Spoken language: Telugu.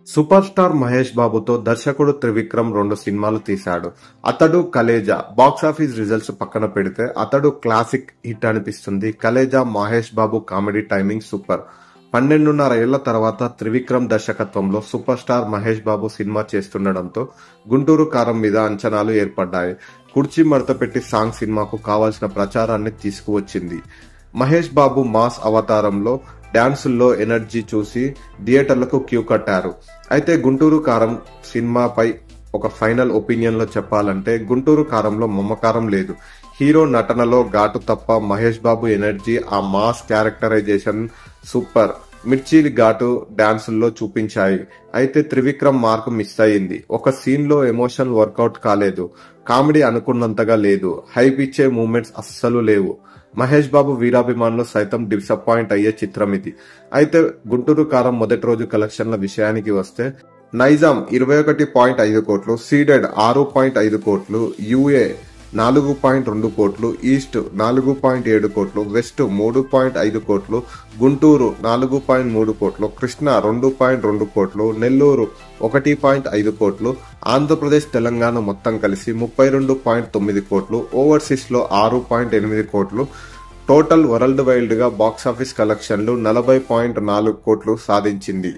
సూపర్ స్టార్ మహేష్ బాబుతో దర్శకుడు త్రివిక్రమ్ 2 సినిమాలు తీశాడు. అతడు, కలేజా. బాక్సాఫీస్ రిజల్ట్స్ పక్కన పెడితే అతడు క్లాసిక్ హిట్ అనిపిస్తుంది. Khaleja Mahesh Babu comedy timing super. 12.5 ఏళ్ల తర్వాత త్రివిక్రమ్ దర్శకత్వంలో super star Mahesh Babu cinema చేస్తుండటంతో Guntur కారం మీద అంచనాలు ఏర్పడ్డాయి. కుర్చీ మడతపెట్టి సాంగ్ సినిమాకు కావాల్సిన ప్రచారాన్ని తీసుకువచ్చింది. మహేష్ బాబు మాస్ అవతారంలో డాన్సుల్లో ఎనర్జీ చూసి థియేటర్లకు క్యూ కట్టారు. అయితే గుంటూరు కారం సినిమాపై ఒక ఫైనల్ ఒపీనియన్ లో చెప్పాలంటే గుంటూరు కారంలో మమకారం లేదు. హీరో నటనలో ఘాటు తప్ప మహేష్ బాబు ఎనర్జీ, ఆ మాస్ క్యారెక్టరైజేషన్ సూపర్. మిర్చి ఘాటు డాన్సుల్లో చూపించాయి. అయితే త్రివిక్రమ్ మార్క్ మిస్ అయింది. ఒక సీన్ లో ఎమోషన్ వర్కౌట్ కాలేదు. కామెడీ అనుకున్నంతగా లేదు. హైప్ ఇచ్చే మూమెంట్స్ అస్సలు లేవు. మహేష్ బాబు వీరాభిమానులు సైతం డిసప్పాయింట్ అయ్యే చిత్రం ఇది. అయితే గుంటూరు కారం మొదటి రోజు కలెక్షన్ల విషయానికి వస్తే నైజాం 21.5 కోట్లు, సీడెడ్ 6.5 కోట్లు, యూఏ 4.2 కోట్లు, ఈస్ట్ 4.7 కోట్లు, వెస్ట్ 3.5 కోట్లు, గుంటూరు 4.3 కోట్లు, కృష్ణా 2.2 కోట్లు, నెల్లూరు 1.5 కోట్లు, ఆంధ్రప్రదేశ్ తెలంగాణ మొత్తం కలిసి 32.9 కోట్లు, ఓవర్సీస్ లో 6.8 కోట్లు, టోటల్ వరల్డ్ వైడ్ గా బాక్సాఫీస్ కలెక్షన్లు 40.4 కోట్లు సాధించింది.